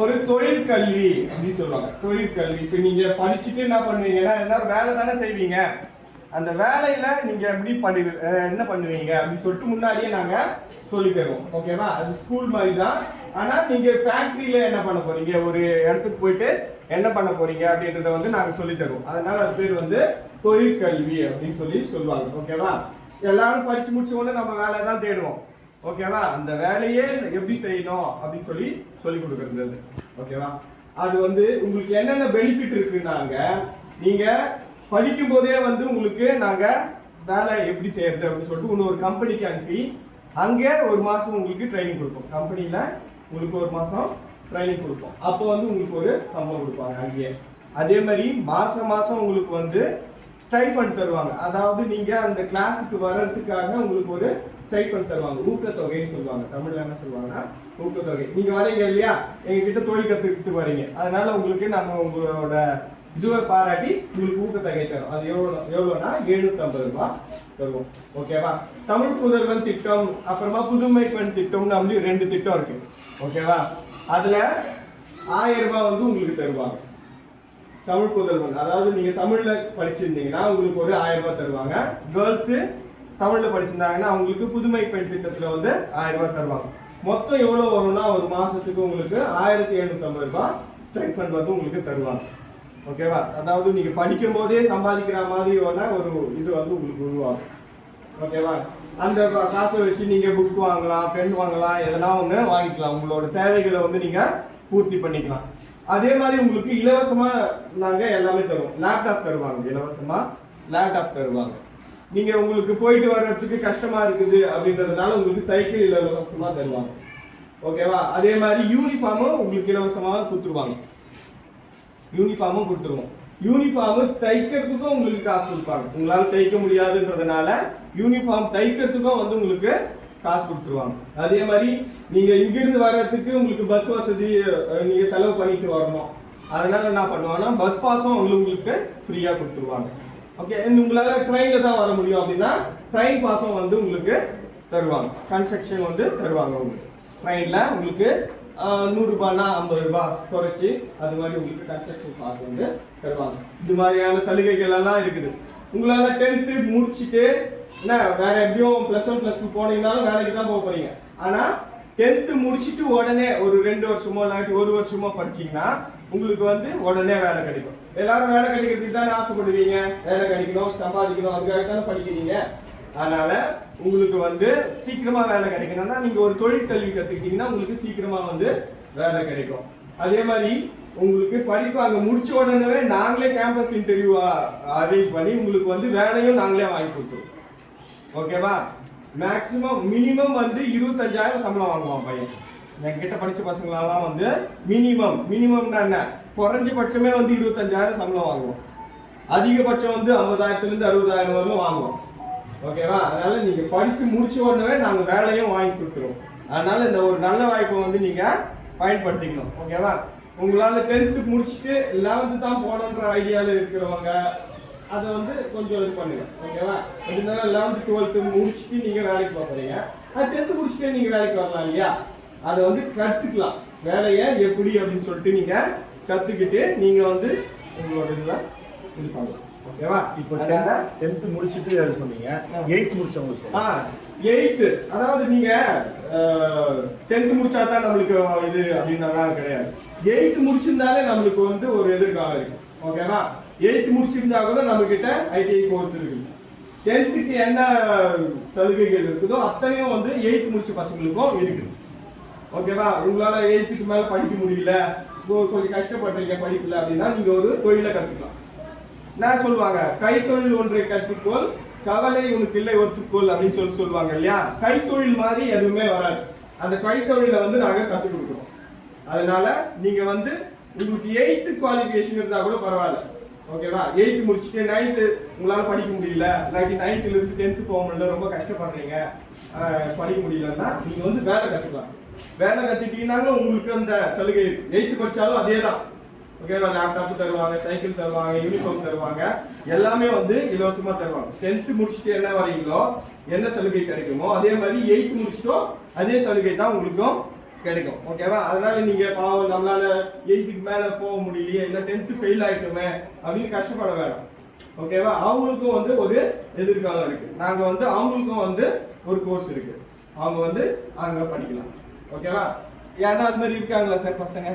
ஒரு தொழிற்கல்வி அப்படின்னு சொல்லுவாங்க. தொழிற்கல்வி இப்போ நீங்க படிச்சுட்டு என்ன பண்ணுவீங்கன்னா எல்லாரும் வேலை தானே செய்வீங்க. அந்த வேலையில நீங்க எப்படி என்ன பண்ணுவீங்க அப்படின்னு சொல்லிட்டு முன்னாடியே நாங்க சொல்லி தருவோம். ஓகேவா? அது ஸ்கூல் மாதிரி தான். ஆனா நீங்க ஃபேக்டரியில என்ன பண்ண போறீங்க, ஒரு இடத்துக்கு போயிட்டு என்ன பண்ண போறீங்க அப்படின்றத வந்து நாங்க சொல்லி தருவோம். அதனால அது பேர் வந்து தொழிற்கல்வி அப்படின்னு சொல்லுவாங்க. ஓகேவா? எல்லாரும் படிச்சு முடிச்ச உடனே நம்ம வேலை தான் தேடுவோம். ஓகேவா? அந்த வேலையே எப்படி செய்யணும் அப்படின்னு சொல்லி கொடுக்கறது. ஓகேவா? அது வந்து உங்களுக்கு என்னென்ன பெனிஃபிட் இருக்குன்னாங்க, நீங்க படிக்கும் போதே வந்து உங்களுக்கு நாங்க வேலை எப்படி செய்யறது அப்படின்னு சொல்லிட்டு இன்னொரு கம்பெனிக்கு அனுப்பி அங்கே ஒரு மாசம் உங்களுக்கு ட்ரைனிங் கொடுப்போம். கம்பெனியில உங்களுக்கு ஒரு மாசம் ட்ரைனிங் கொடுப்போம். அப்போ வந்து உங்களுக்கு ஒரு சம்பளம் கொடுப்பாங்க அங்கேயே. அதே மாதிரி மாசம் உங்களுக்கு வந்து ஸ்டைஃபண்ட் தருவாங்க. அதாவது நீங்க அந்த கிளாஸுக்கு வர்றதுக்காக உங்களுக்கு ஒரு ஸ்டைஃபண்ட் தருவாங்க. ஊக்கத்தொகைன்னு சொல்லுவாங்க. தமிழ்ல என்ன சொல்லுவாங்கன்னா ஊக்கத்தொகை. நீங்க வரீங்க இல்லையா, எங்க கிட்ட தொழில் கத்துக்கிட்டு வரீங்க, அதனால உங்களுக்கு நாங்க உங்களோட இதுவை பாராட்டி உங்களுக்கு ஊக்கத்தொகை தரும். அது எவ்வளோனா 750 ரூபாய் தருவோம். ஓகேவா? தமிழ் புதல்வன் திட்டம், அப்புறமா புதுமை பெண் திட்டம்னு அப்படி 2 திட்டம் இருக்கு. ஓகேவா? அதுல 1000 ரூபாய் வந்து உங்களுக்கு தருவாங்க. தமிழ் புதல்வன், அதாவது நீங்க தமிழ்ல படிச்சிருந்தீங்கன்னா உங்களுக்கு ஒரு 1000 ரூபாய் தருவாங்க. கேர்ள்ஸ் தமிழ்ல படிச்சிருந்தாங்கன்னா அவங்களுக்கு புதுமை பெண் திட்டத்துல வந்து 1000 ரூபாய் தருவாங்க. மொத்தம் எவ்வளவு வரும்னா ஒரு மாசத்துக்கு உங்களுக்கு 1750 ரூபாய் ஸ்டைஃபண்ட் வந்து உங்களுக்கு தருவாங்க. ஓகேவா? அதாவது நீங்க படிக்கும் போதே சம்பாதிக்கிற மாதிரியான ஒரு இது வந்து உங்களுக்கு உருவாகும். ஓகேவா? அந்த காசை வச்சு நீங்க புக் வாங்கலாம், பென் வாங்கலாம், எதனா ஒன்று வாங்கிக்கலாம். உங்களோட தேவைகளை வந்து நீங்க பூர்த்தி பண்ணிக்கலாம். அதே மாதிரி உங்களுக்கு இலவசமா நாங்க எல்லாமே தருவோம். லேப்டாப் தருவாங்க, இலவசமா லேப்டாப் தருவாங்க. நீங்க உங்களுக்கு போயிட்டு வர்றதுக்கு கஷ்டமா இருக்குது அப்படின்றதுனால உங்களுக்கு சைக்கிள் இலவசமா தருவாங்க. ஓகேவா? அதே மாதிரி யூனிஃபார்மும் உங்களுக்கு இலவசமா கொடுத்துருவாங்க. யூனிஃபார்மும் கொடுத்துருவோம். யூனிஃபார்ம் தைக்கிறதுக்கும் உங்களுக்கு காசு கொடுப்பாங்க. உங்களால தைக்க முடியாதுன்றதுனால யூனிஃபார்ம் தைக்கிறதுக்கும் வந்து உங்களுக்கு காசு கொடுத்துருவாங்க. அதே மாதிரி நீங்க இங்கிருந்து வர்றதுக்கு உங்களுக்கு பஸ் வசதி நீங்க செலவு பண்ணிட்டு வரணும். அதனால என்ன பண்ணுவாங்கன்னா பஸ் பாஸும் உங்களுக்கு ஃப்ரீயா கொடுத்துருவாங்க. ஓகே, உங்களால ட்ரெயின்ல தான் வர முடியும் அப்படின்னா ட்ரெயின் பாஸும் வந்து உங்களுக்கு தருவாங்க. கன்ஸ்ட்ரக்ஷன் வந்து தருவாங்க. உங்களுக்கு ட்ரெயின்ல உங்களுக்கு 100 ரூபாய்னா 50 ரூபாய் குறைச்சி அது மாதிரி உங்களுக்கு கன்ஸ்ட்ரக்ஷன் பாஸ் வந்து தருவாங்க. இது மாதிரியான சலுகைகள் எல்லாம் இருக்குது. உங்களால 10th முடிச்சுட்டு என்ன வேற எப்படியும் +1 +2 போனீங்கன்னாலும் வேலைக்கு தான் போக போறீங்க. ஆனா 10th முடிச்சுட்டு உடனே ஒரு 2 வருஷமோ இல்லாட்டி 1 வருஷமோ படிச்சீங்கன்னா உங்களுக்கு வந்து உடனே வேலை கிடைக்கும். எல்லாரும் வேலை கிடைக்கிறதுக்கு தானே ஆசைப்படுவீங்க. வேலை கிடைக்கணும், சம்பாதிக்கணும், அதுக்காக தானே படிக்கிறீங்க. அதனால உங்களுக்கு வந்து சீக்கிரமா வேலை கிடைக்கணும்னா நீங்க ஒரு தொழிற்கல்வி கத்துக்கிட்டீங்கன்னா உங்களுக்கு சீக்கிரமா வந்து வேலை கிடைக்கும். அதே மாதிரி உங்களுக்கு படிப்பு அங்க முடிச்ச உடனே நாங்களே கேம்பஸ் இன்டர்வியூ அரேஞ்ச் பண்ணி உங்களுக்கு வந்து வேலையும் நாங்களே வாங்கி கொடுத்துருவோம். ஓகேவா? மேக்சிமம் மினிமம் வந்து 25,000 சம்பளம் வாங்குவான் பையன். என்கிட்ட படிச்ச பசங்களெல்லாம் வந்து மினிமம்னா என்ன, குறைஞ்சபட்சமே வந்து 25,000 சம்பளம் வாங்குவோம். அதிகபட்சம் வந்து 50,000 60,000 வரலும் வாங்குவோம். ஓகேவா? அதனால நீங்க படிச்சு முடிச்ச உடனே நாங்க வேலையும் வாங்கி கொடுத்துருவோம். அதனால இந்த ஒரு நல்ல வாய்ப்பை வந்து நீங்க பயன்படுத்திக்கணும். ஓகேவா? உங்களால 10th முடிச்சுட்டு 11th தான் போகணுன்ற ஐடியால இருக்கிறவங்க அதை வந்து கொஞ்சம் இது பண்ணுங்க. ஓகேவா? இருந்தாலும் 11th 12th முடிச்சுட்டு நீங்க வேலைக்கு போறீங்க. அது 10th முடிச்சுட்டு நீங்க வேலைக்கு வரலாம் இல்லையா? அதை வந்து கத்துக்கலாம். வேலையை எப்படி அப்படின்னு சொல்லிட்டு நீங்க கத்துக்கிட்டு நீங்க வந்து உங்களோட இதுல இது பண்ணலாம். ஓகேவா? இப்போ 10th முடிச்சிட்டு அது சொன்னீங்க, 8th முடிச்சவங்க சொல்லுங்க. 8th அதாவது நீங்க 10th முடிச்சா தான் நம்மளுக்கு இது அப்படின்னலாம் கிடையாது. 8th முடிச்சிருந்தாலே நம்மளுக்கு வந்து ஒரு எதிர்காலம் இருக்கு. ஓகேவா? 8th முடிச்சிருந்தா கூட நம்ம கிட்ட ஐடிஐ கோர்ஸ் இருக்கு. 10th என்ன சலுகைகள் இருக்குதோ அத்தனையும் வந்து 8th முடிச்ச பசங்களுக்கும் இருக்குது. ஓகேவா? உங்களால 8th மேல படிக்க முடியல, கொஞ்சம் கஷ்டப்படுறீங்க படிக்கல அப்படின்னா நீங்க ஒரு தொழிலை கத்துக்கலாம். நான் சொல்லுவாங்க கைத்தொழில் ஒன்றை கற்றுக்கோள், கவலை உனக்கு இல்லை ஒத்துக்கோள் அப்படின்னு சொல்லுவாங்க இல்லையா? கைத்தொழில் மாதிரி எதுவுமே வராது. அந்த கைத்தொழிலை வந்து நாங்க கற்றுக் கொடுக்குறோம். அதனால நீங்க வந்து உங்களுக்கு 8th குவாலிஃபிகேஷன் இருந்தா கூட பரவாயில்ல. ஓகேவா? 8th முடிச்சுட்டு 9th உங்களால படிக்க முடியல, இல்லாட்டி 9th இருந்து 10th போக முடியல, ரொம்ப கஷ்டப்படுறீங்க, படிக்க முடியலன்னா நீங்க வந்து வேலை கத்துக்கலாம். வேலை கத்துக்கிட்டீங்கன்னாலும் உங்களுக்கு அந்த சலுகை 8th படிச்சாலும் அதே தான். ஓகேவா? லேப்டாப் தருவாங்க, சைக்கிள் தருவாங்க, யூனிஃபார்ம் தருவாங்க, எல்லாமே வந்து இலவசமா தருவாங்க. 10th முடிச்சுட்டு என்ன வரீங்களோ என்ன சலுகை கிடைக்குமோ அதே மாதிரி 8th முடிச்சுட்டோ அதே சலுகை தான் உங்களுக்கும் கிடைக்கும். ஓகேவா? அதனால நீங்க பாவம் நம்மளால 8க்கு மேல போக முடியலையே, இல்ல 10th ஃபெயில் ஆயிட்டுமே அப்படின்னு கஷ்டப்பட வேணாம். ஓகேவா? அவங்களுக்கும் வந்து ஒரு எதிர்காலம் இருக்கு. நாங்க வந்து அவங்களுக்கும் வந்து ஒரு கோர்ஸ் இருக்கு, அவங்க வந்து அங்க படிக்கலாம். ஓகேவா? யாரா அது மாதிரி இருக்காங்களா சார் பசங்க?